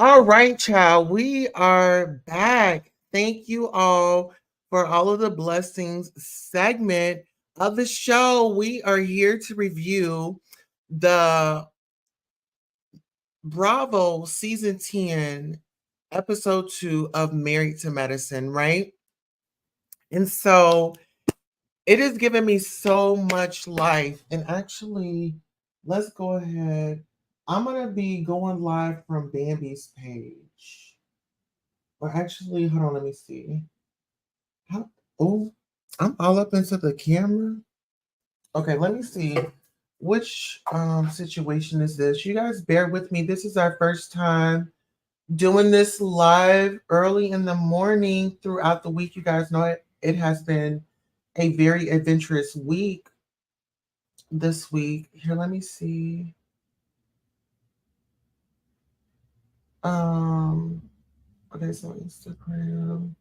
All right, child. We are back. Thank you all for all of the blessings segment of the show. We are here to review the Bravo season 10, episode 2 of Married to Medicine, right? And so it has given me so much life. And actually, let's go ahead. I'm going to be going live from Bambi's page. Or actually, hold on, let me see. How, oh, I'm all up into the camera. Okay, let me see. Which situation is this? You guys bear with me. This is our first time doing this live early in the morning throughout the week. You guys know it has been a very adventurous week this week. Here, let me see. Um, okay, so Instagram.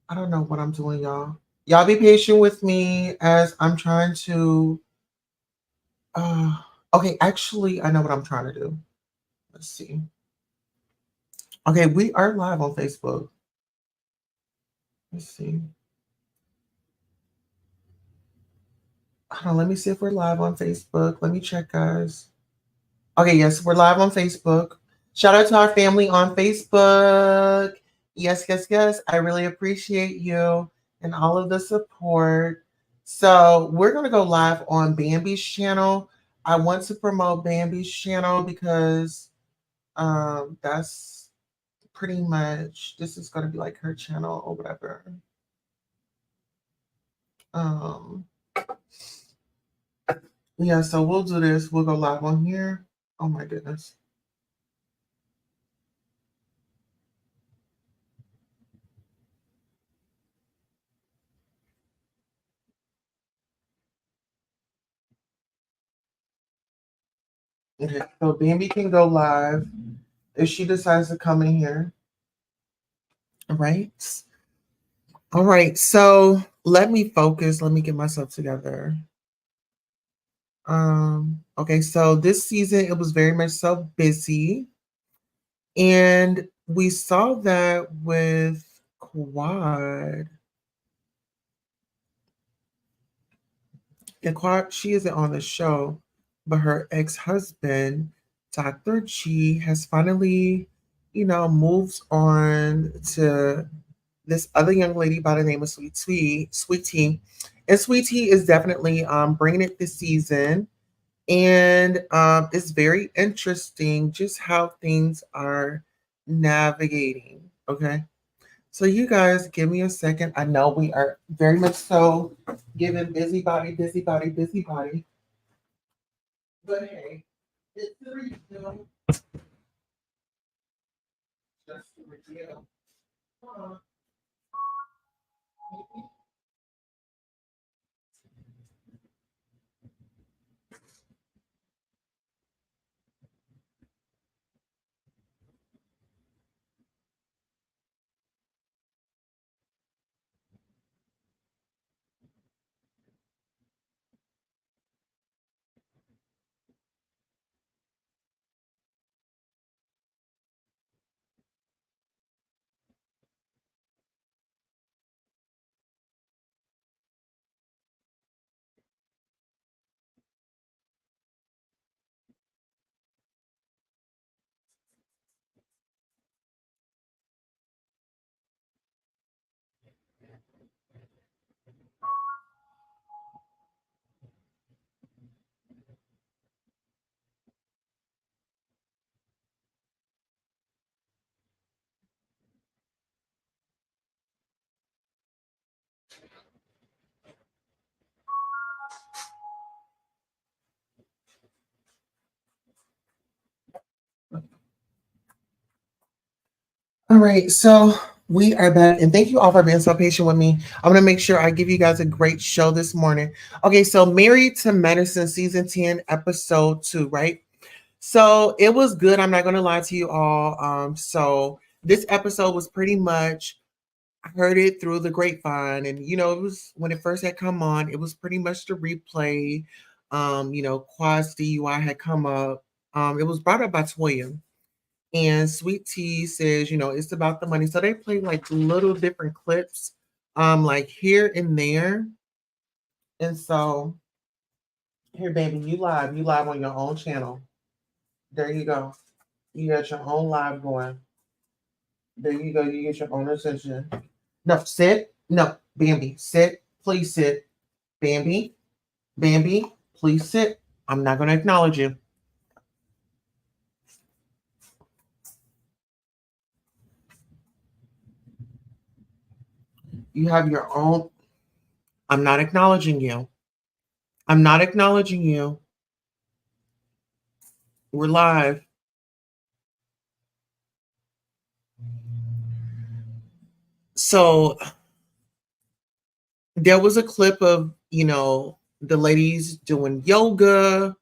I don't know what I'm doing, y'all. Y'all be patient with me as I'm trying to uh okay, actually I know what I'm trying to do. Let's see. Okay, we are live on Facebook. Let's see. Hold on, let me see if we're live on Facebook. Let me check, guys. Okay, yes, we're live on Facebook. Shout out to our family on Facebook. Yes, yes, yes. I really appreciate you and all of the support. So, we're going to go live on Bambi's channel. I want to promote Bambi's channel because that's pretty much this is going to be like her channel or whatever. Um, yeah, so we'll do this. We'll go live on here. Oh my goodness. Okay, so Bambi can go live if she decides to come in here. All right. All right. So let me focus. Let me get myself together. Okay, so this season it was very much so busy. And we saw that with Quad. And Quad, she isn't on the show, but her ex-husband, Dr. G, has finally, moved on to this other young lady by the name of Sweetie. And Sweetie is definitely bringing it this season. And it's very interesting just how things are navigating. Okay. So you guys give me a second. I know we are very much so giving busybody, busybody, busybody. But hey, it's the review. Just the review. Hold on. All right, so we are back, and thank you all for being so patient with me. I'm gonna make sure I give you guys a great show this morning. Okay, so Married to Medicine, season 10, episode 2, right? So it was good. I'm not gonna lie to you all. So this episode was pretty much I heard it through the grapevine, and it was when it first had come on. It was pretty much the replay. Quads DUI had come up. It was brought up by Toya, And Sweet Tea says, it's about the money. So they play like little different clips, like here and there. And so here, baby, you live on your own channel. There you go. You got your own live going. There you go. You get your own attention. No, sit. No, Bambi, sit. Please sit. Bambi, Bambi, please sit. I'm not going to acknowledge you. You have your own. I'm not acknowledging you. I'm not acknowledging you. We're live. So there was a clip of, the ladies doing yoga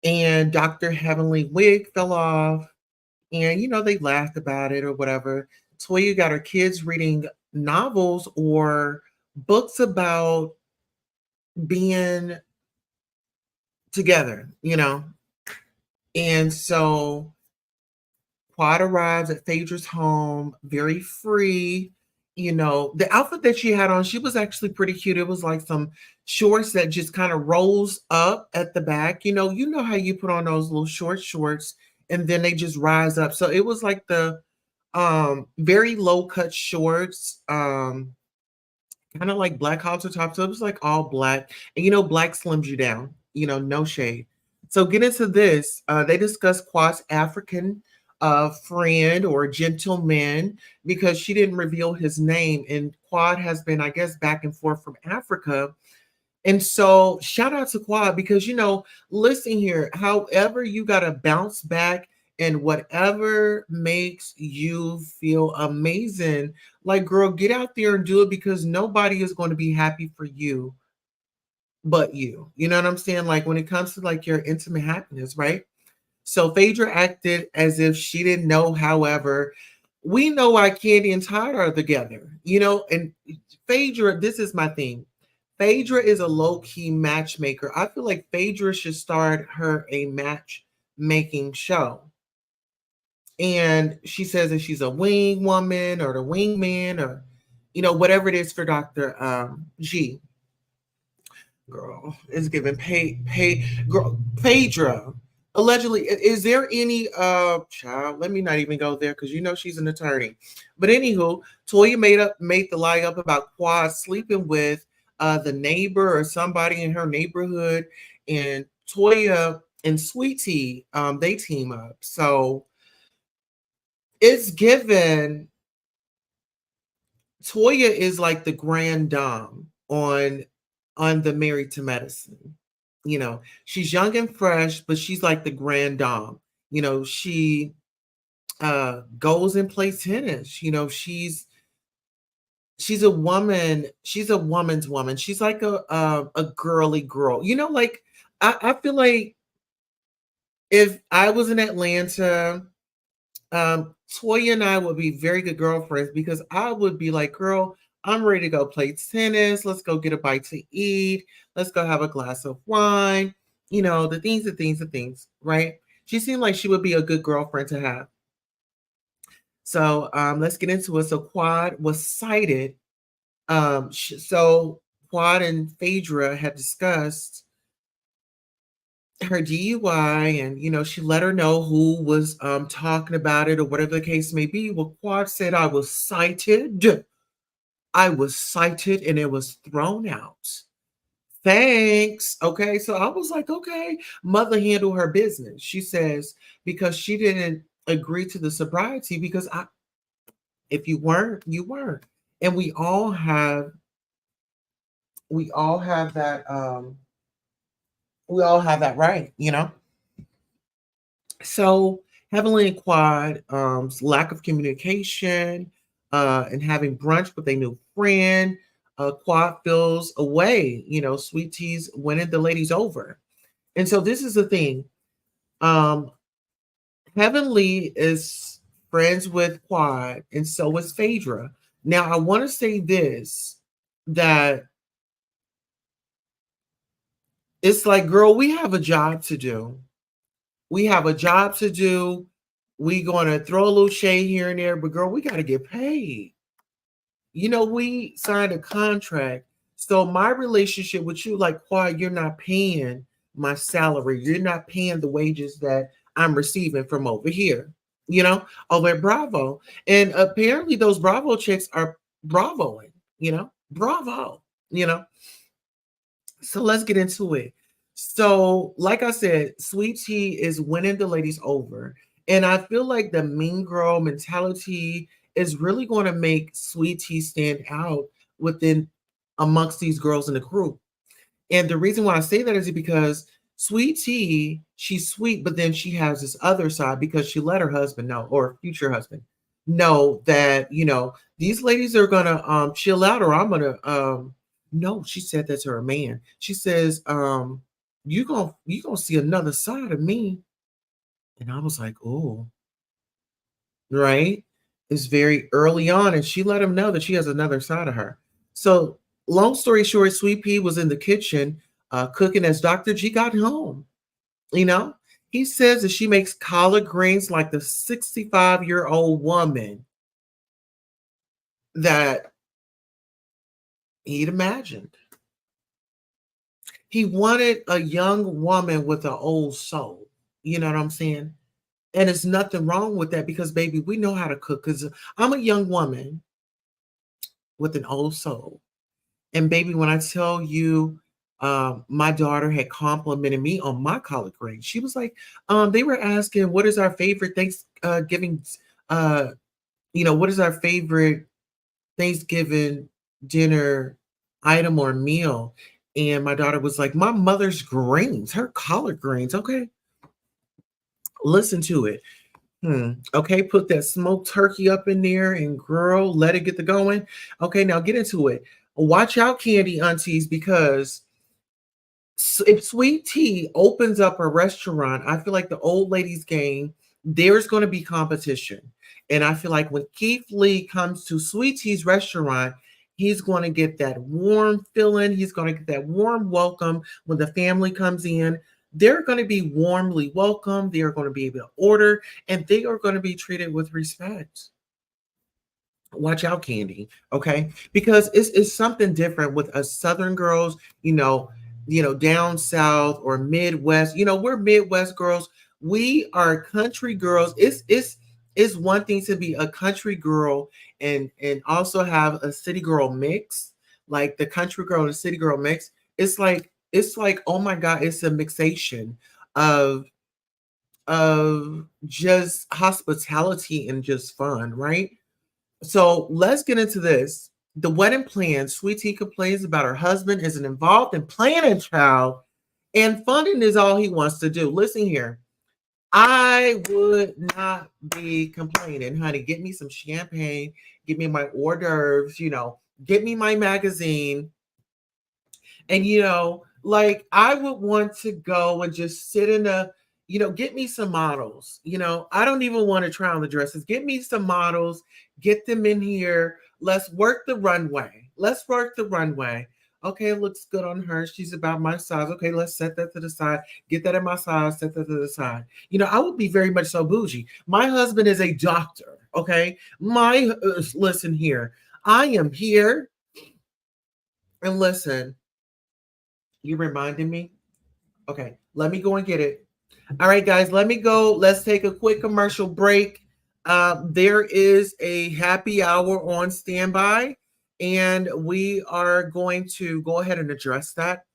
and Dr. Heavenly wig fell off. And, they laughed about it or whatever. Toya got her kids reading novels or books about being together, And so Quad arrives at Phaedra's home, very free. The outfit that she had on, she was actually pretty cute. It was like some shorts that just kind of rolls up at the back. You know how you put on those little short shorts and then they just rise up. So it was like the very low cut shorts, kind of like black halter top. So it was like all black. And black slims you down, no shade. So get into this. They discuss Quad's African friend or gentleman because she didn't reveal his name. And Quad has been, I guess, back and forth from Africa. And so shout out to Quad because, listen here, however you got to bounce back and whatever makes you feel amazing, like, girl, get out there and do it because nobody is going to be happy for you but you. You know what I'm saying? Like when it comes to like your intimate happiness, right? So Phaedra acted as if she didn't know. However, we know why Candy and Todd are together, and Phaedra, this is my thing. Phaedra is a low-key matchmaker. I feel like Phaedra should start her a matchmaking show. And she says that she's a wing woman or the wingman or, whatever it is for Dr. G. Girl, it's giving girl, Phaedra. Allegedly, is there any child? Let me not even go there because she's an attorney. But anywho, Toya made the lie up about Quad sleeping with the neighbor or somebody in her neighborhood, and Toya and Sweetie they team up. So it's given. Toya is like the grand dame on the Married to Medicine. She's young and fresh, but she's like the grand dame. She goes and plays tennis. She's a woman. She's a woman's woman. She's like a girly girl. Like I feel like if I was in Atlanta, Toya and I would be very good girlfriends because I would be like, girl, I'm ready to go play tennis. Let's go get a bite to eat. Let's go have a glass of wine. The things, right? She seemed like she would be a good girlfriend to have. So let's get into it. So Quad was cited. So Quad and Phaedra had discussed her DUI and, she let her know who was talking about it or whatever the case may be. Well, Quad said, I was cited and it was thrown out. Thanks. Okay. So I was like, okay, mother handle her business. She says, because she didn't agree to the sobriety because if you weren't, you weren't. And we all have that, we all have that right, So Heavenly and Quad, lack of communication, and having brunch with a new friend, Quad feels away. Sweet Tea's winning the ladies over. And so this is the thing. Heavenly is friends with Quad, and so is Phaedra. Now, I want to say this, that it's like, girl, we have a job to do. We have a job to do. We gonna throw a little shade here and there, but girl, we gotta get paid. We signed a contract. So my relationship with you, like, why you're not paying my salary, you're not paying the wages that I'm receiving from over here, over at Bravo. And apparently those Bravo chicks are bravoing, bravo, you know. So let's get into it. So, like I said, Sweet Tea is winning the ladies over. And I feel like the mean girl mentality is really going to make Sweet Tea stand out within amongst these girls in the group. And the reason why I say that is because Sweet Tea, she's sweet, but then she has this other side because she let her husband know, or future husband know, that these ladies are gonna chill out, or I'm gonna no, she said that to her man. She says, you gonna see another side of me. And I was like, oh, right. It's very early on, and she let him know that she has another side of her. So, long story short, Sweet Pea was in the kitchen cooking as Dr. G got home. You know, he says that she makes collard greens like the 65-year-old woman that he'd imagined. He wanted a young woman with an old soul. You know what I'm saying? And there's nothing wrong with that because, baby, we know how to cook. Because I'm a young woman with an old soul. And, baby, when I tell you, my daughter had complimented me on my collard greens. She was like, they were asking, what is our favorite Thanksgiving, what is our favorite Thanksgiving dinner item or meal? And my daughter was like, my mother's greens, her collard greens. Okay. Listen to it. Okay, put that smoked turkey up in there and girl, let it get the going. Okay, now get into it. Watch out, candy aunties, because if Sweet Tea opens up a restaurant, I feel like the old ladies game, there's going to be competition. And I feel like when Keith Lee comes to Sweet Tea's restaurant, he's going to get that warm feeling. He's going to get that warm welcome when the family comes in. They're going to be warmly welcomed. They are going to be able to order, and they are going to be treated with respect. Watch out, Candy. Okay, because it's something different with us Southern girls. Down south or Midwest. We're Midwest girls. We are country girls. It's one thing to be a country girl and also have a city girl mix, like the country girl and the city girl mix. It's like, oh my God, it's a mixation of just hospitality and just fun, right? So let's get into this. The wedding plan. Sweet Tea complains about her husband isn't involved in planning child, and funding is all he wants to do. Listen here. I would not be complaining, honey. Get me some champagne, get me my hors d'oeuvres, get me my magazine. And like I would want to go and just sit in get me some models. I don't even want to try on the dresses. Get me some models, get them in here. Let's work the runway. Let's work the runway. Okay, it looks good on her. She's about my size. Okay, let's set that to the side. Get that in my size, set that to the side. I would be very much so bougie. My husband is a doctor. Okay, listen here. I am here. And listen, you reminded me. Okay, let me go and get it. All right, guys, let me go. Let's take a quick commercial break. There is a happy hour on standby, and we are going to go ahead and address that.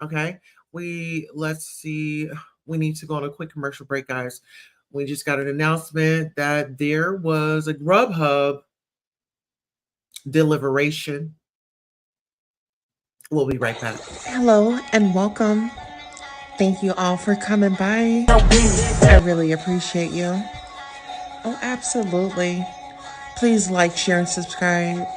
Okay, let's see. We need to go on a quick commercial break, guys. We just got an announcement that there was a Grubhub deliberation. We'll be right back. Hello and welcome. Thank you all for coming by. I really appreciate you. Oh, absolutely. Please like, share, and subscribe.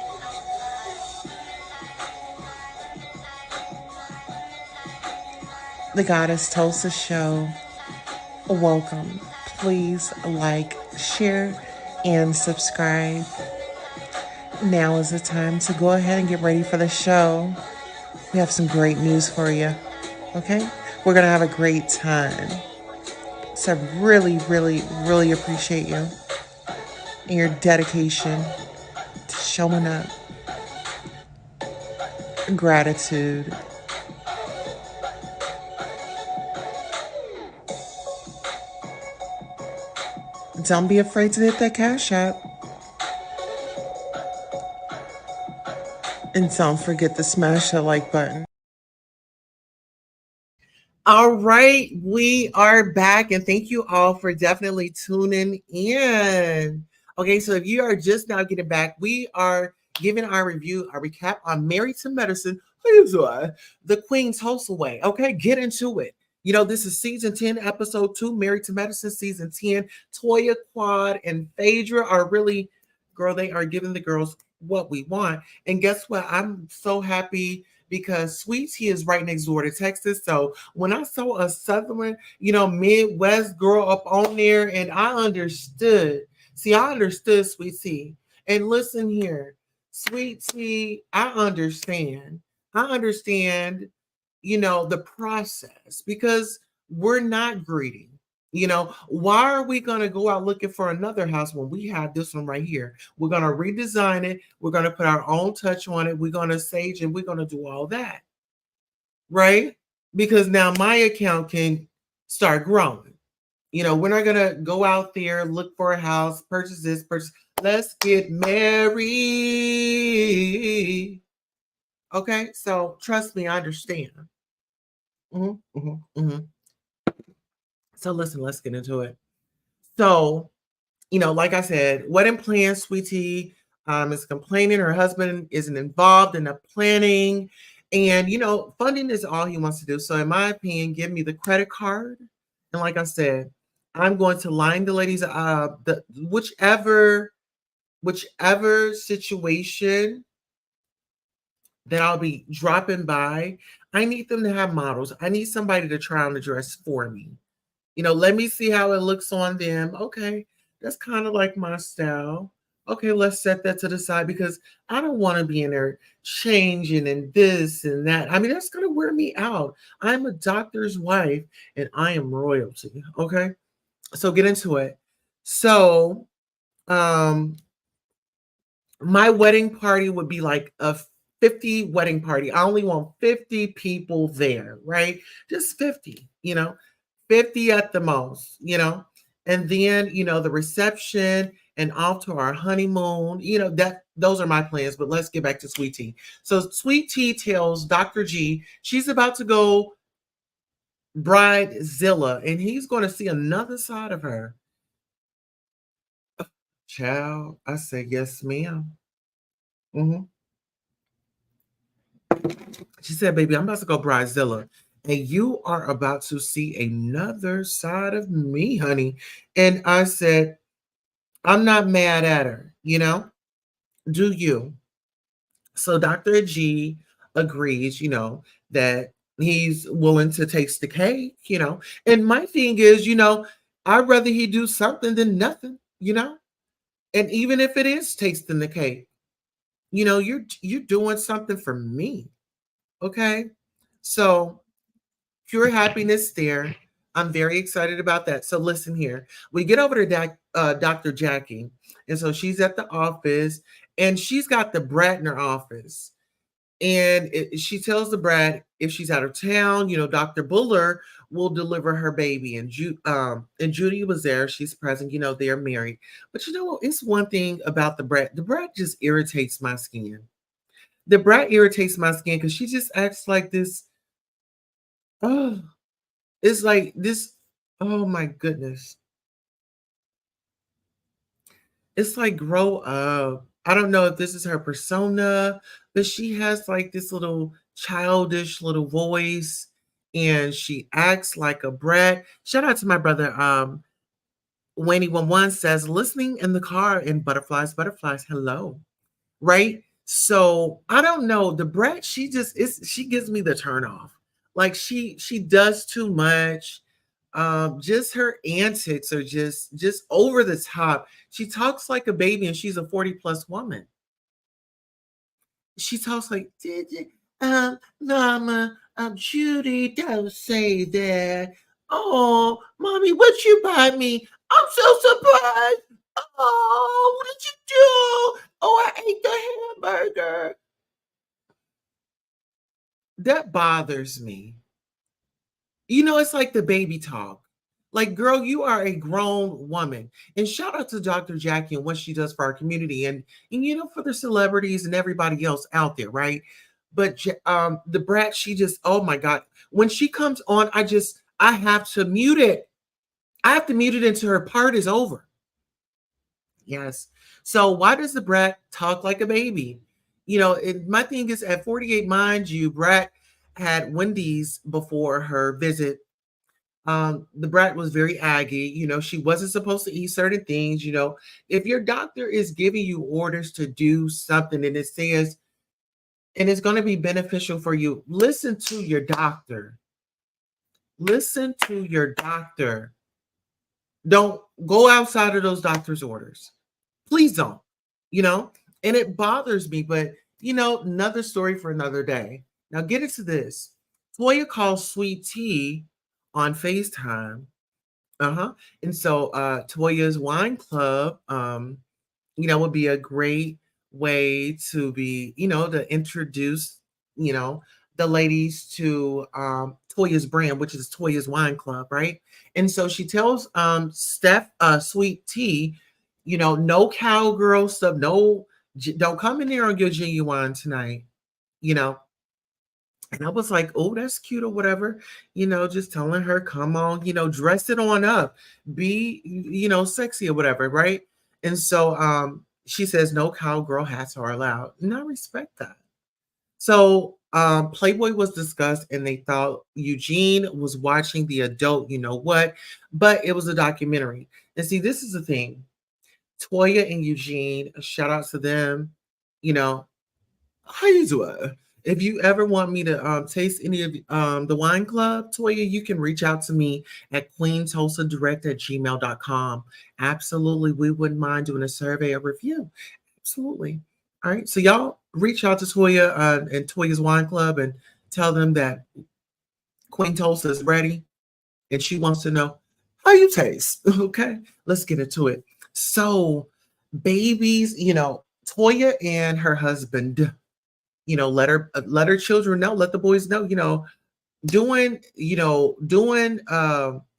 The Goddess Tulsa Show. Welcome. Please like, share, and subscribe. Now is the time to go ahead and get ready for the show. We have some great news for you. Okay? We're going to have a great time. So I really, really, really appreciate you and your dedication to showing up, gratitude. Don't be afraid to hit that cash app. And don't forget to smash that like button. All right, we are back, and thank you all for definitely tuning in. Okay, so if you are just now getting back, we are giving our review, our recap on Married to Medicine, the Queen's Host Away. Okay, get into it. You know, this is season 10, episode 2, Married to Medicine, season 10. Toya, Quad, and Phaedra are really, girl, they are giving the girls what we want. And guess what? I'm so happy because Sweet Tea is right next door to Texas. So when I saw a Southern, Midwest girl up on there, and I understood. See, I understood Sweet Tea. And listen here, Sweet Tea, I understand. I understand, the process because we're not greedy. Why are we going to go out looking for another house when we have this one right here? We're going to redesign it. We're going to put our own touch on it. We're going to sage and we're going to do all that. Right? Because now my account can start growing. We're not going to go out there, look for a house, purchase this, purchase. Let's get married. Okay? So trust me, I understand. Mm-hmm. So listen, let's get into it. So, like I said, wedding plan, Sweetie is complaining her husband isn't involved in the planning. And, funding is all he wants to do. So, in my opinion, give me the credit card. And like I said, I'm going to line the ladies whichever situation that I'll be dropping by. I need them to have models. I need somebody to try on the dress for me. Let me see how it looks on them. Okay, that's kind of like my style. Okay, let's set that to the side because I don't want to be in there changing and this and that. I mean, that's going to wear me out. I'm a doctor's wife and I am royalty. Okay, so get into it. So, my wedding party would be like a 50 wedding party. I only want 50 people there, right? Just 50, 50 at the most, and then, the reception and off to our honeymoon, that those are my plans. But let's get back to Sweet Tea. So Sweet Tea tells Dr. G she's about to go bridezilla and he's going to see another side of her. Child, I said, yes, ma'am. Mm-hmm. She said, baby, I'm about to go bridezilla. And you are about to see another side of me, honey. And I said, I'm not mad at her, Do you? So Dr. G agrees, that he's willing to taste the cake, And my thing is, I'd rather he do something than nothing, And even if it is tasting the cake, you're doing something for me. Okay. So pure happiness there. I'm very excited about that. So listen here. We get over to Dr. Jackie. And so she's at the office and she's got the brat in her office. And she tells the brat if she's out of town, Dr. Buller will deliver her baby. And Judy was there. She's present. They're married. But it's one thing about the brat. The brat just irritates my skin. The brat irritates my skin because she just acts like this. Oh, it's like this. Oh my goodness. It's like grow up. I don't know if this is her persona, but she has like this little childish little voice and she acts like a brat. Shout out to my brother. Wayne 11 says, listening in the car and butterflies, butterflies, hello. Right? So I don't know. The brat, she gives me the turn off. Like she does too much. Just her antics are just over the top. She talks like a baby and she's a 40 plus woman. She talks like, Mama, Judy, don't say that. Oh, mommy, what you buy me? I'm so surprised. Oh, what did you do? Oh, I ate the hamburger. That bothers me. It's like the baby talk. Like, girl, you are a grown woman. And shout out to Dr. Jackie and what she does for our community and for the celebrities and everybody else out there, right? But the brat, she just, oh my God. When she comes on, I have to mute it. I have to mute it until her part is over. Yes. So why does the brat talk like a baby? My thing is at 48, mind you, Brat had Wendy's before her visit. The brat was very aggy. She wasn't supposed to eat certain things. If your doctor is giving you orders to do something and it says, and it's going to be beneficial for you, listen to your doctor. Listen to your doctor. Don't go outside of those doctor's orders. Please don't, you know, and it bothers me, but another story for another day. Now get into this. Toya calls Sweet Tea on FaceTime. And so Toya's Wine Club, would be a great way to be, to introduce, you know, the ladies to Toya's brand, which is Toya's Wine Club, right? And so she tells Steph Sweet Tea, no cowgirl stuff, no, don't come in there on your genuine tonight, you know. And I was like, oh, that's cute or whatever, just telling her, come on, dress it on up, be, sexy or whatever, right? And so she says, no cowgirl hats are allowed. And I respect that. So Playboy was discussed, and they thought Eugene was watching the adult, you know what, but it was a documentary. And see, this is the thing. Toya and Eugene, shout out to them, you know, how you doing? If you ever want me to taste any of the wine club, Toya, you can reach out to me at queentosadirect@gmail.com. Absolutely. We wouldn't mind doing a survey or review. Absolutely. All right. So y'all reach out to Toya and Toya's Wine Club and tell them that Queen Tulsa is ready and she wants to know how you taste. Okay. Let's get into it. So, babies, Toya and her husband, let her children know, let the boys know, doing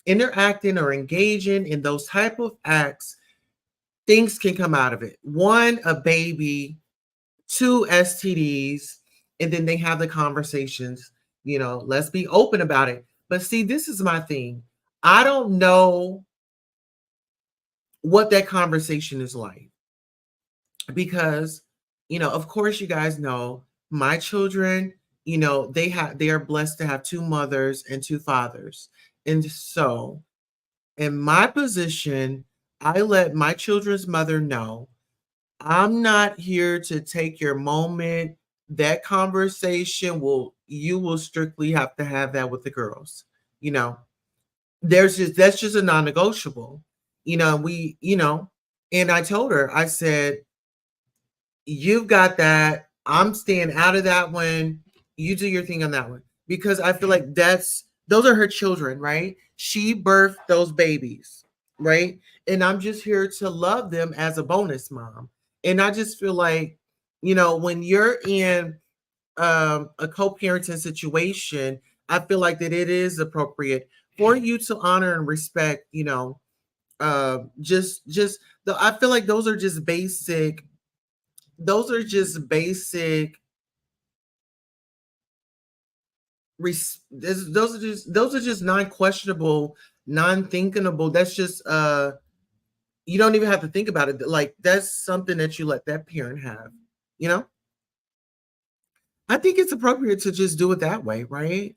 interacting or engaging in those type of acts, things can come out of it. One, a baby, two, STDs, and then they have the conversations, let's be open about it. But see, this is my thing. I don't know what that conversation is like because of course you guys know my children, they are blessed to have two mothers and two fathers. And so in my position, I let my children's mother know I'm not here to take your moment. That conversation you will strictly have to have that with the girls. you know that's just a non-negotiable. We and I told her, I said, you've got that. I'm staying out of that one. You do your thing on that one. Because I feel like those are her children, right? She birthed those babies, right? And I'm just here to love them as a bonus mom. And I just feel like, when you're in a co-parenting situation, I feel like that it is appropriate for you to honor and respect, just I feel like those are just basic those are just non-questionable, non-thinkable. That's just you don't even have to think about it. Like, that's something that you let that parent have. you know I think it's appropriate to just do it that way, right?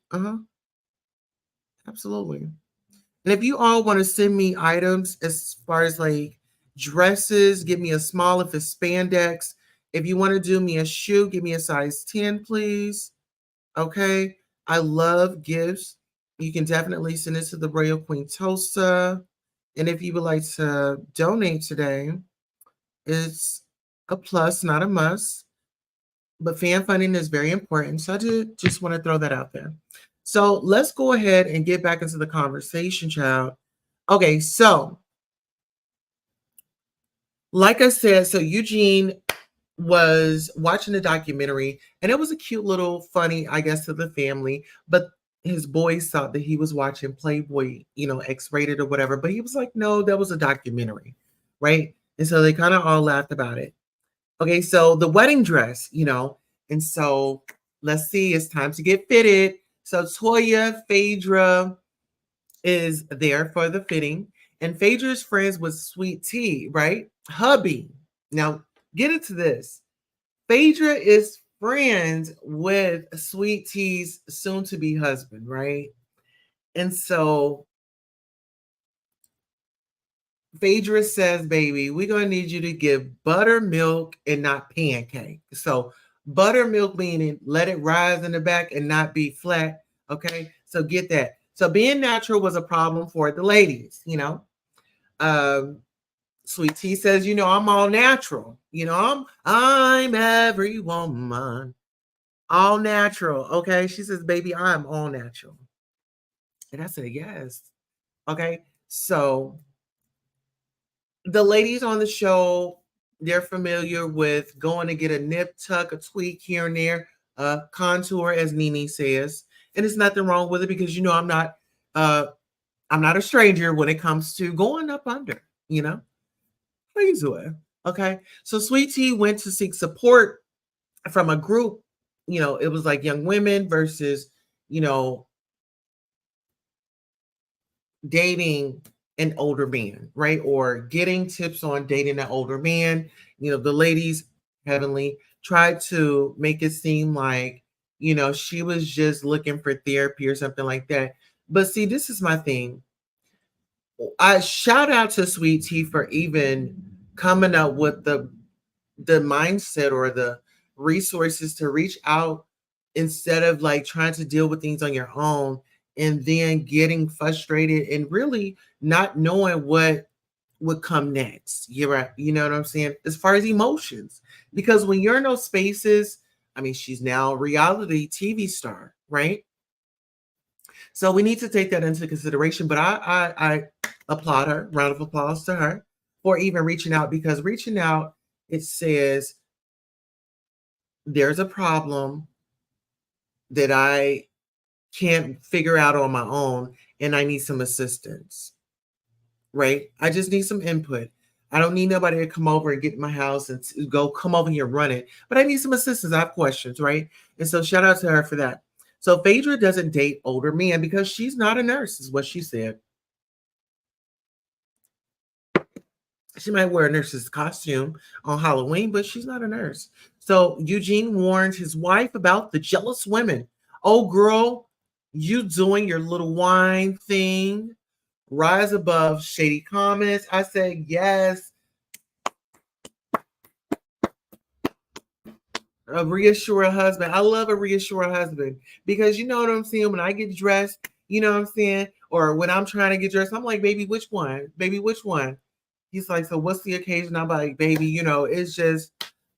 Absolutely. And if you all want to send me items as far as like dresses, give me a small if it's spandex. If you want to do me a shoe, give me a size 10, please. Okay. I love gifts. You can definitely send it to the Royal Queen Tosa. And if you would like to donate today, it's a plus, not a must. But fan funding is very important. So I just want to throw that out there. So let's go ahead and get back into the conversation, child. Okay, so like I said, so Eugene was watching the documentary, and it was a cute little funny, I guess, to the family. But his boys thought that he was watching Playboy, X-rated or whatever. But he was like, no, that was a documentary, right? And so they kind of all laughed about it. Okay, so the wedding dress, and so let's see, it's time to get fitted. So Toya, Phaedra is there for the fitting, and Phaedra's friends with Sweet Tea, right? Hubby. Now, get into this. Phaedra is friends with Sweet Tea's soon-to-be husband, right? And so Phaedra says, baby, we're going to need you to give buttermilk and not pancake. So buttermilk meaning let it rise in the back and not be flat. Okay, so get that. So being natural was a problem for the ladies, Um, Sweet Tea says, I'm all natural. I'm every woman. All natural. Okay. She says, baby, I'm all natural. And I said, yes. Okay. So the ladies on the show, they're familiar with going to get a nip tuck, a tweak here and there, contour, as Nene says. And there's nothing wrong with it because I'm not a stranger when it comes to going up under, Please do it. Okay. So Sweet Tea went to seek support from a group, it was like young women versus, you know, dating an older man, right? Or getting tips on dating an older man. The ladies, Heavenly, tried to make it seem like, she was just looking for therapy or something like that. But see, this is my thing. I shout out to Sweet Tea for even coming up with the mindset or the resources to reach out instead of like trying to deal with things on your own and then getting frustrated and really not knowing what would come next. You're right. You know what I'm saying? As far as emotions, because when you're in those spaces, I mean, she's now a reality TV star, right? So we need to take that into consideration. But I applaud her, round of applause to her for even reaching out, because reaching out, it says there's a problem that I can't figure out on my own and I need some assistance, right? I just need some input. I don't need nobody to come over and get in my house and go come over here and run it, but I need some assistance. I have questions, right? And so shout out to her for that. So Phaedra doesn't date older men because she's not a nurse, is what she said. She might wear a nurse's costume on Halloween, but she's not a nurse. So Eugene warned his wife about the jealous women. Oh, girl, you doing your little wine thing. Rise above shady comments. I said, yes. A reassuring husband. I love a reassuring husband because you know what I'm saying? When I get dressed, you know what I'm saying? Or when I'm trying to get dressed, I'm like, baby, which one? Baby, which one? He's like, so what's the occasion? I'm like, baby, it's just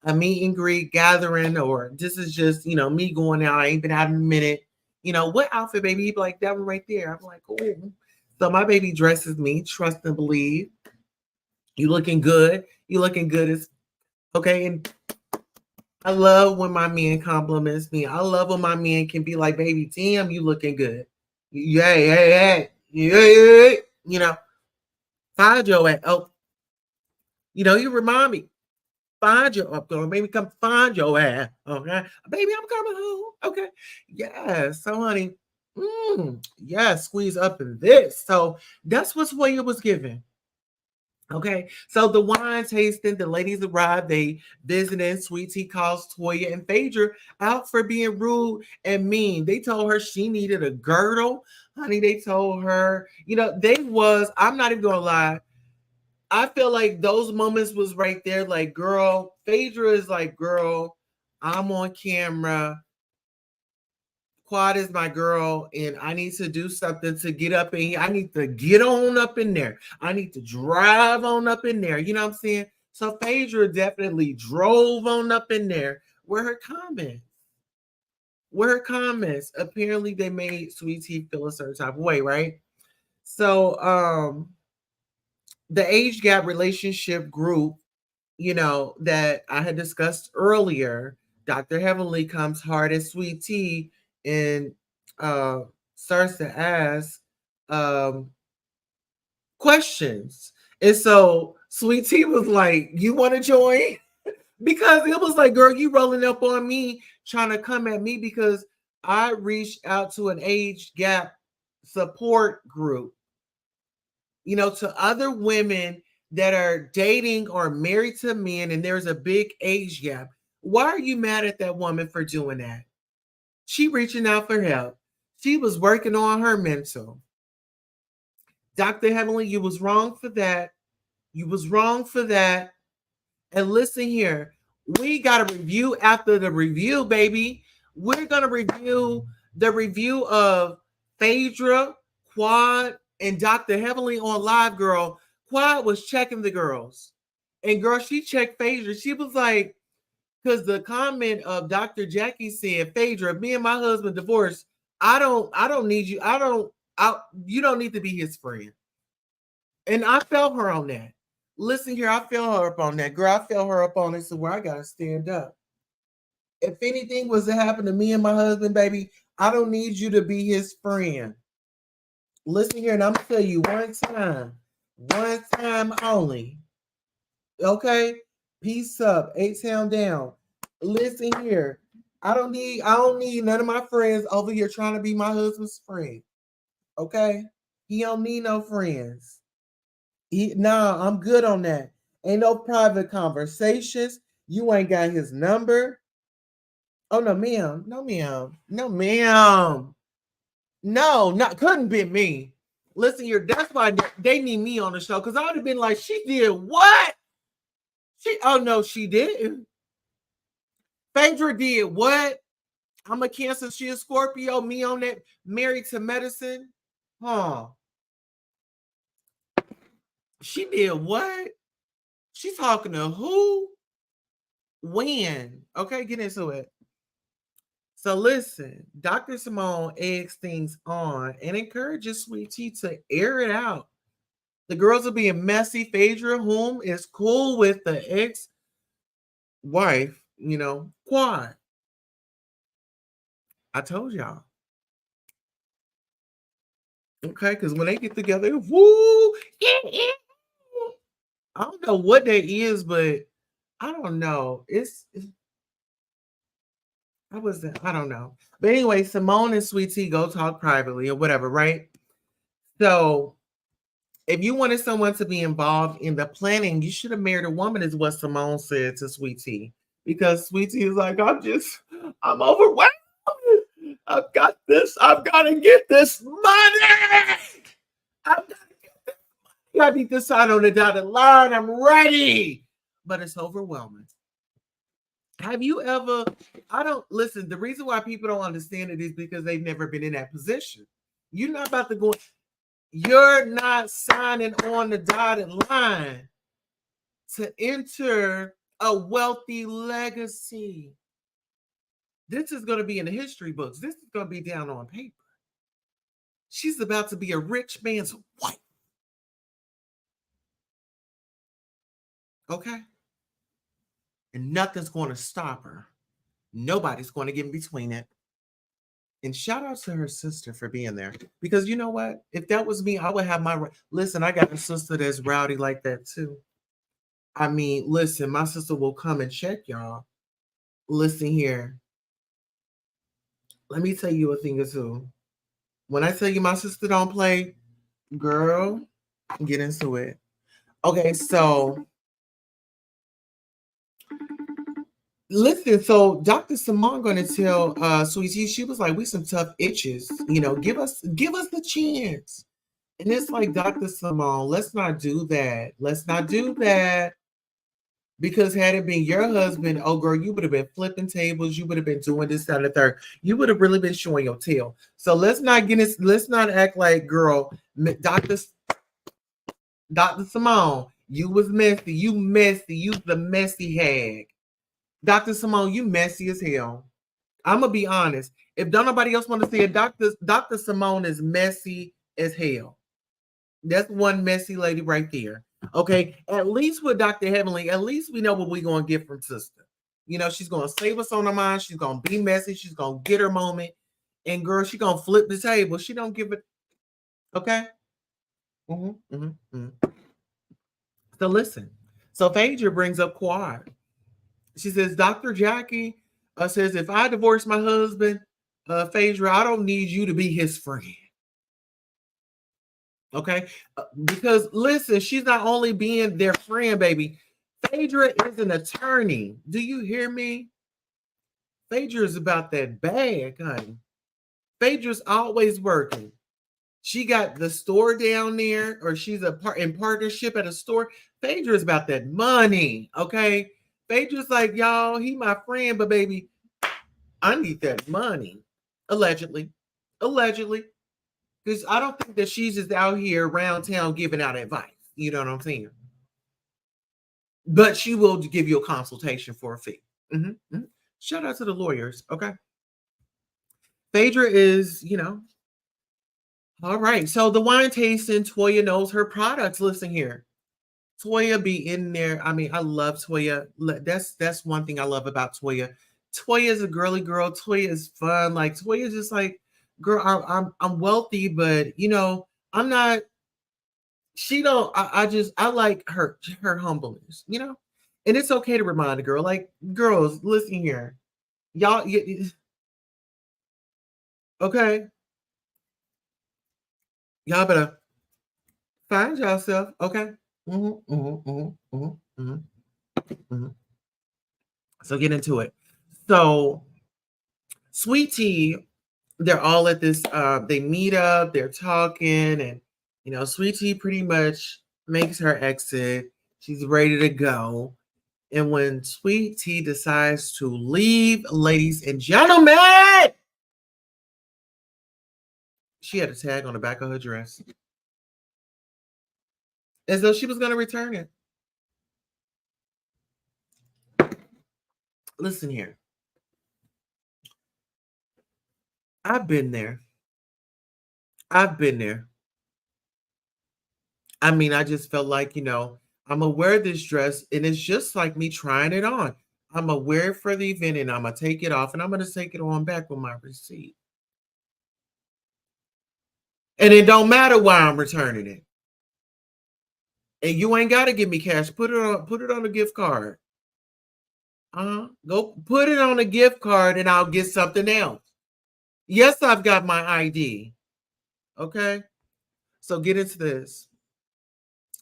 a meet and greet gathering, or this is just, me going out. I ain't been out in a minute. What outfit, baby? He'd be like, that one right there. I'm like, oh. So my baby dresses me, trust and believe. You looking good. You looking good as okay. And I love when my man compliments me. I love when my man can be like, baby, damn, you looking good. Yeah, yeah, yeah. Find your ass. Oh, you remind me. Find your up, girl. Baby, come find your ass. Okay. Baby, I'm coming home. Okay. Yeah. So, honey, yeah, squeeze up in this. So that's what Toya was given. Okay. So the wine tasting, the ladies arrived, they visiting. Sweet Tea calls Toya and Phaedra out for being rude and mean. They told her she needed a girdle. Honey, they told her, I'm not even gonna lie. I feel like those moments was right there. Like, girl, Phaedra is like, girl, I'm on camera. Quad is my girl, and I need to do something to get up in here. I need to get on up in there. I need to drive on up in there. You know what I'm saying? So Phaedra definitely drove on up in there with her comments. were her comments. Apparently, they made Sweet Tea feel a certain type of way, right? So, the age gap relationship group, that I had discussed earlier, Dr. Heavenly comes hard at Sweet Tea and uh, starts to ask um, questions. And so Sweet Tea was like, "You want to join?" Because it was like, "Girl, you rolling up on me, trying to come at me because I reached out to an age gap support group, to other women that are dating or married to men, and there's a big age gap. Why are you mad at that woman for doing that? She reaching out for help. She was working on her mental. Dr. Heavenly, you was wrong for that. You was wrong for that. And listen here, we got a review after the review, baby. We're going to review the review of Phaedra, Quad, and Dr. Heavenly on live, girl. Quad was checking the girls. And girl, she checked Phaedra. She was like, because the comment of Dr. Jackie said, Phaedra, me and my husband divorced. I don't need you. You don't need to be his friend. And I felt her on that. Listen here, I felt her up on that. Girl, I felt her up on it. So where I gotta stand up. If anything was to happen to me and my husband, baby, I don't need you to be his friend. Listen here, and I'm gonna tell you one time only. Okay? Peace up, A-Town down. Listen here. I don't need none of my friends over here trying to be my husband's friend. Okay? He don't need no friends. Nah, I'm good on that. Ain't no private conversations. You ain't got his number. Oh no, ma'am. No, ma'am. No, ma'am. No, not couldn't be me. Listen here, that's why they need me on the show. Cause I would have been like, she did what? No, she didn't. Phaedra did what? I'm a Cancer, she a Scorpio, me on that, married to medicine. Huh. She did what? She's talking to who? When? Okay, get into it. So listen, Dr. Simone eggs things on and encourages Sweet Tea to air it out. The girls are being messy. Phaedra, whom is cool with the ex-wife, Quad. I told y'all. Okay, because when they get together, woo, I don't know what that is, but I don't know. I don't know. But anyway, Simone and Sweet Tea go talk privately or whatever, right? So if you wanted someone to be involved in the planning, you should have married a woman, is what Simone said to Sweet Tea. Because Sweet Tea is like, I'm overwhelmed. I've got this. I've got to get this money. I need to sign on the dotted line. I'm ready. But it's overwhelming. Have you ever, listen, the reason why people don't understand it is because they've never been in that position. You're not about to go, you're not signing on the dotted line to enter a wealthy legacy. This is going to be in the history books. This is going to be down on paper. She's about to be a rich man's wife. Okay? And nothing's going to stop her. Nobody's going to get in between it. And shout out to her sister for being there. Because you know what? If that was me, I would have listen, I got a sister that's rowdy like that too. I mean, listen, my sister will come and check y'all. Listen here. Let me tell you a thing or two. When I tell you my sister don't play, girl, get into it. Okay, so listen, so Dr. Simone gonna tell Sweet Tea, she was like, we some tough itches, give us the chance. And it's like, Dr. Simone, let's not do that. Let's not do that. Because had it been your husband, oh girl, you would have been flipping tables, you would have been doing this, that, and the third. You would have really been showing your tail. So let's not act like, girl, Dr. Simone, you was messy. You the messy hag. Dr. Simone, you messy as hell. I'm gonna be honest. If don't nobody else want to see it, Dr. Simone is messy as hell. That's one messy lady right there. Okay. At least with Dr. Heavenly, at least we know what we're gonna get from sister. She's gonna save us on her mind. She's gonna be messy. She's gonna get her moment. And girl, she gonna flip the table. She don't give it. Okay. So listen. So Phaedra brings up Quad. She says, Dr. Jackie says, if I divorce my husband, Phaedra, I don't need you to be his friend. Okay. Because listen, she's not only being their friend, baby. Phaedra is an attorney. Do you hear me? Phaedra is about that bag, honey. Phaedra's always working. She got the store down there, or she's in partnership at a store. Phaedra is about that money. Okay. Phaedra's like, y'all, he my friend, but baby, I need that money. Allegedly. Because I don't think that she's just out here around town giving out advice. You know what I'm saying? But she will give you a consultation for a fee. Shout out to the lawyers. Okay. Phaedra is, all right. So the wine tasting, Toya knows her products. Listen here. Toya be in there. I mean, I love Toya. That's one thing I love about Toya. Toya is a girly girl. Toya is fun. Like Toya is just like, girl, I'm wealthy, but I'm not. She don't. I like her humbleness, and it's okay to remind a girl, like, girls, listen here, y'all. Okay, y'all better find yourself. Okay. So get into it. So Sweet Tea, they're all at this. They meet up. They're talking, and Sweet Tea pretty much makes her exit. She's ready to go. And when Sweet Tea decides to leave, ladies and gentlemen, she had a tag on the back of her dress as though she was going to return it. Listen here. I've been there. I mean, I just felt like, I'm going to wear this dress and it's just like me trying it on. I'm going to wear it for the event and I'm going to take it off and I'm going to take it on back with my receipt. And it don't matter why I'm returning it. And you ain't got to give me cash. Put it on a gift card. Go put it on a gift card and I'll get something else. Yes, I've got my ID. Okay. So get into this.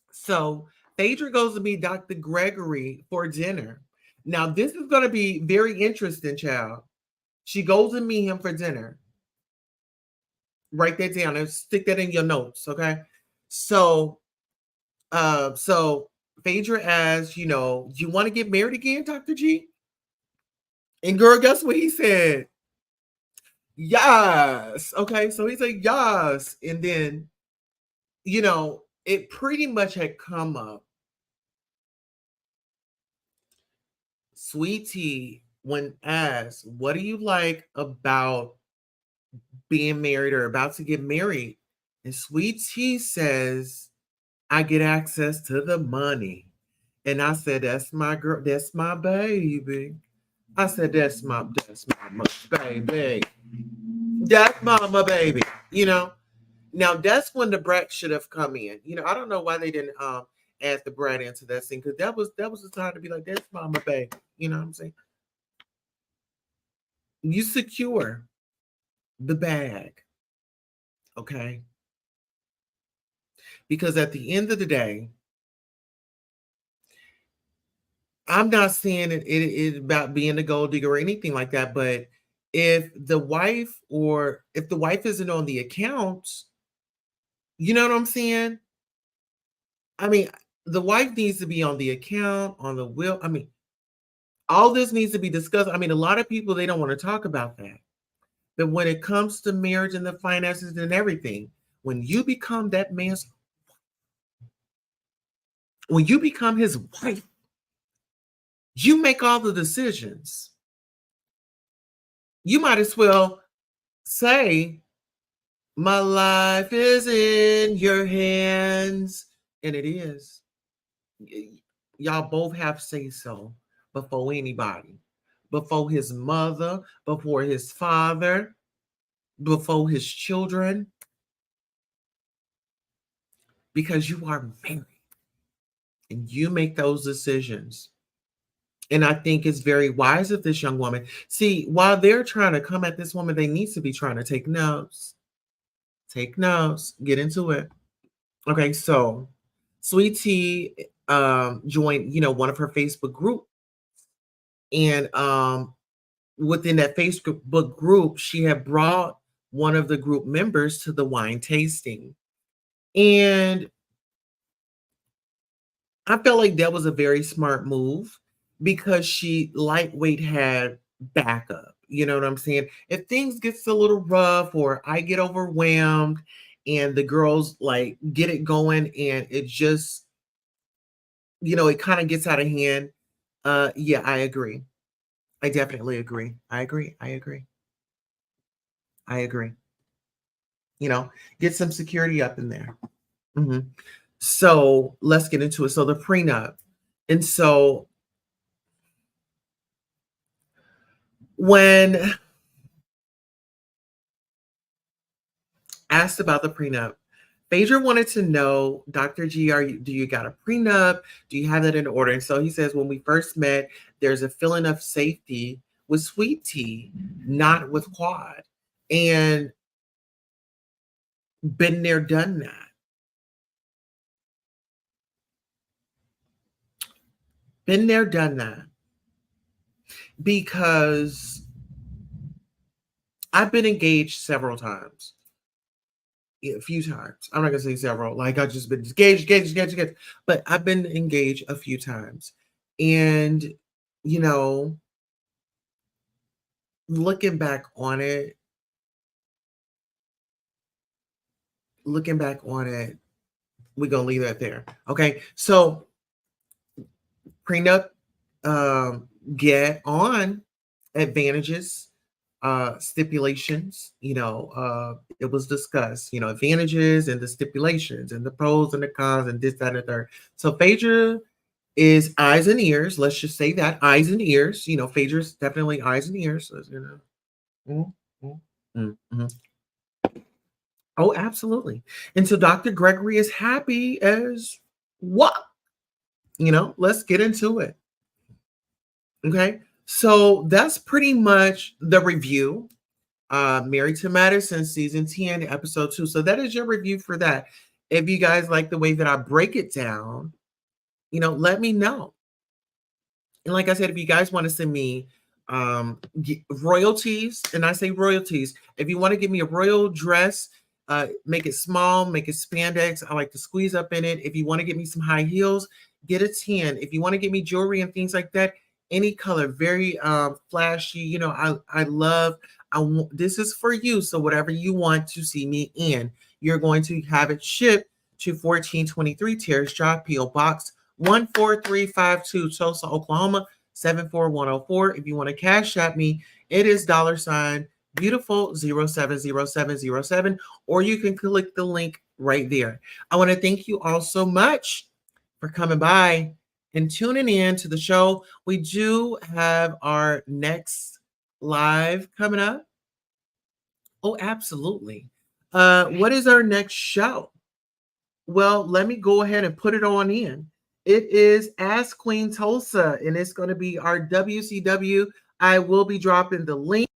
So Phaedra goes to meet Dr. Gregory for dinner. Now, this is going to be very interesting, child. She goes to meet him for dinner. Write that down and stick that in your notes, okay? So Phaedra asks, do you want to get married again, Dr. G? And girl, guess what he said? Yes. Okay, so he said yes. And then, it pretty much had come up. Sweet Tea, when asked, what do you like about being married or about to get married? And Sweet Tea says, I get access to the money. And I said, that's my girl, that's my baby. I said, that's my baby. That's mama baby. Now that's when DaBrat should have come in. I don't know why they didn't add DaBrat into that scene, because that was the time to be like, that's mama baby. You know what I'm saying? You secure the bag. Okay. Because at the end of the day, I'm not saying it about being a gold digger or anything like that, but if the wife isn't on the account, you know what I'm saying? I mean, the wife needs to be on the account, on the will. I mean, all this needs to be discussed. I mean, a lot of people, they don't want to talk about that. But when it comes to marriage and the finances and everything, when you become that man's, when you become his wife, you make all the decisions. You might as well say, my life is in your hands. And it is. Y'all both have say so before anybody, before his mother, before his father, before his children, because you are married and you make those decisions. And I think it's very wise of this young woman. See, while they're trying to come at this woman, they need to be trying to take notes. Take notes. Get into it. Okay, so Sweet Tea joined, one of her Facebook group. And within that Facebook group, she had brought one of the group members to the wine tasting. And I felt like that was a very smart move because she lightweight had backup. You know what I'm saying? If things gets a little rough or I get overwhelmed and the girls like get it going and it just, it kind of gets out of hand. Yeah, I agree. I definitely agree. I agree. I agree. I agree. Get some security up in there. hmm So let's get into it. So the prenup. And so when asked about the prenup, Phaedra wanted to know, Dr. G, do you got a prenup? Do you have that in order? And so he says, when we first met, there's a feeling of safety with Sweet Tea, not with Quad. And been there, done that. Been there, done that. Because I've been engaged several times. A few times. I'm not gonna say several. Like I've just been engaged. But I've been engaged a few times. And you know, looking back on it, we're gonna leave that there. Okay. So prenup, get on advantages, stipulations, it was discussed, advantages and the stipulations and the pros and the cons and this, that, and the third. So Phaedra is eyes and ears. Let's just say that eyes and ears. Phaedra's definitely eyes and ears. Mm-hmm. Oh, absolutely. And so Dr. Gregory is happy as what? Let's get into it. Okay. So that's pretty much the review. Married to Madison, season 10, episode 2. So that is your review for that. If you guys like the way that I break it down, let me know. And like I said, if you guys want to send me royalties, and I say royalties, if you want to give me a royal dress, make it small, make it spandex. I like to squeeze up in it. If you want to get me some high heels, get a 10. If you want to get me jewelry and things like that, any color, very flashy. I love. This is for you. So whatever you want to see me in, you're going to have it shipped to 1423 Terrace Drive, P.O. Box 14352, Tulsa, Oklahoma 74104. If you want to cash at me, it is $ beautiful 070707, or you can click the link right there. I want to thank you all so much for coming by and tuning in to the show. We do have our next live coming up. Oh, absolutely. What is our next show? Well, let me go ahead and put it on in. It is Ask Queen Tulsa, and it's going to be our WCW. I will be dropping the link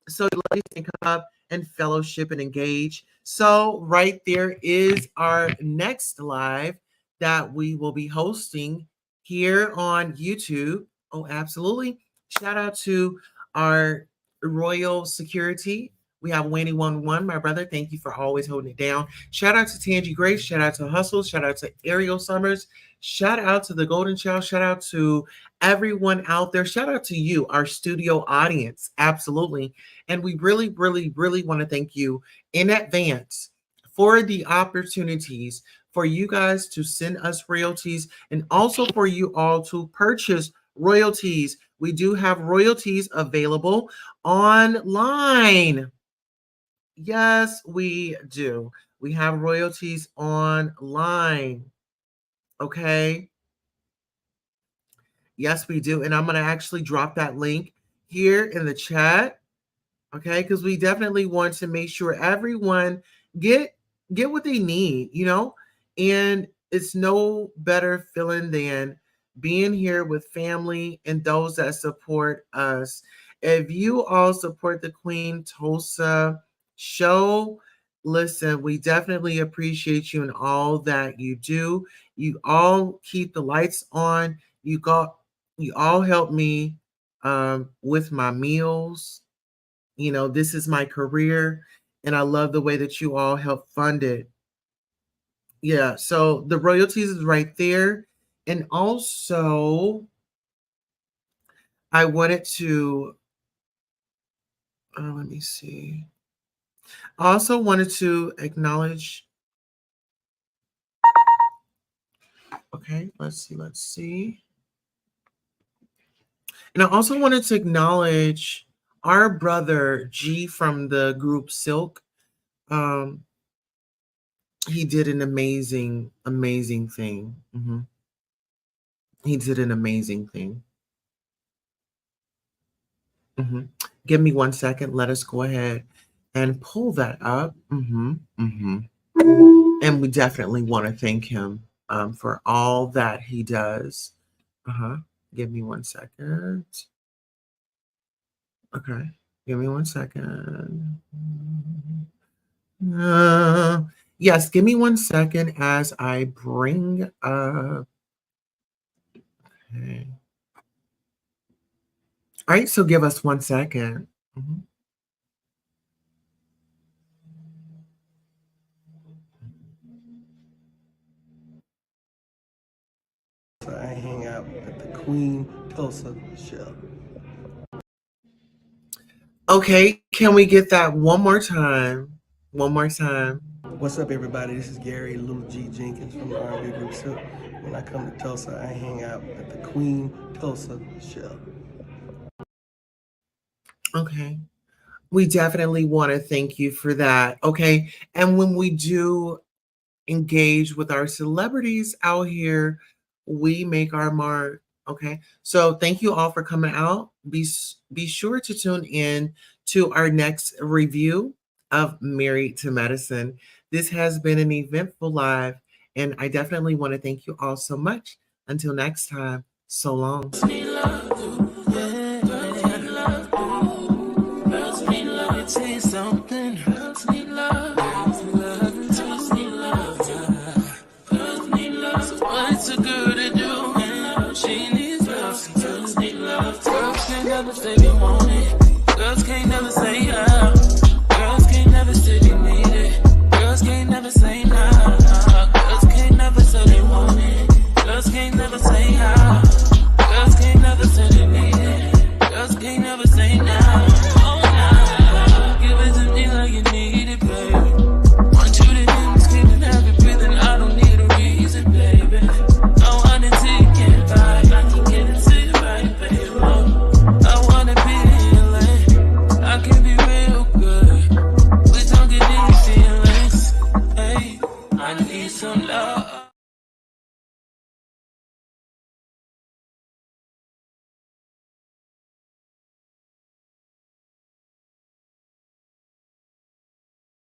so you ladies can come up and fellowship and engage. So right there is our next live that we will be hosting here on YouTube. Oh, absolutely. Shout out to our Royal Security. We have Wayne 11, my brother. Thank you for always holding it down. Shout out to Tangie Grace. Shout out to Hustle. Shout out to Ariel Summers. Shout out to the Golden Child. Shout out to everyone out there. Shout out to you, our studio audience. Absolutely. And we really, really, really want to thank you in advance for the opportunities for you guys to send us royalties and also for you all to purchase royalties. We do have royalties available online. Yes, we do. We have royalties online. Okay. Yes, we do. And I'm going to actually drop that link here in the chat. Okay, because we definitely want to make sure everyone get get what they need, and it's no better feeling than being here with family and those that support us. If you all support the Queen Tulsa show, listen, we definitely appreciate you and all that you do. You all keep the lights on. You all help me with my meals. This is my career, and I love the way that you all help fund it. Yeah, so the royalties is right there. And also, I wanted to, let me see. I also wanted to acknowledge, okay, let's see. And I also wanted to acknowledge our brother G from the group Silk. He did an amazing thing. He did an amazing thing. Give me 1 second. Let us go ahead and pull that up. And we definitely want to thank him for all that he does. Give me 1 second. Okay. Give me 1 second. Yes, give me 1 second as I bring up. Okay. All right, so give us 1 second. I hang out at the Queen Tulsa show. Okay, can we get that one more time? One more time. What's up, everybody? This is Gary Little G Jenkins from the R&B group Silk. When I come to Tulsa, I hang out at the Queen Tulsa show. Okay. We definitely want to thank you for that. Okay. And when we do engage with our celebrities out here, we make our mark. Okay. So thank you all for coming out. Be sure to tune in to our next review of Married to Medicine. This has been an eventful live, and I definitely want to thank you all so much. Until next time, so long. Never say they want it. Girls can't never say yeah. Girls can't never say they need it. Girls can't never say nah. Girls can't never say they want it. Girls can't never say yeah. Girls can't never say they need it. Girls can't never say nah. Oh nah. Give it to me like you need it, baby. Want you to hear me screaming, happy breathing. I don't need a reason, baby. I want it till you can't buy. I can get it to you right, baby. I can be real good. We don't get these feelings. Hey, I need some love.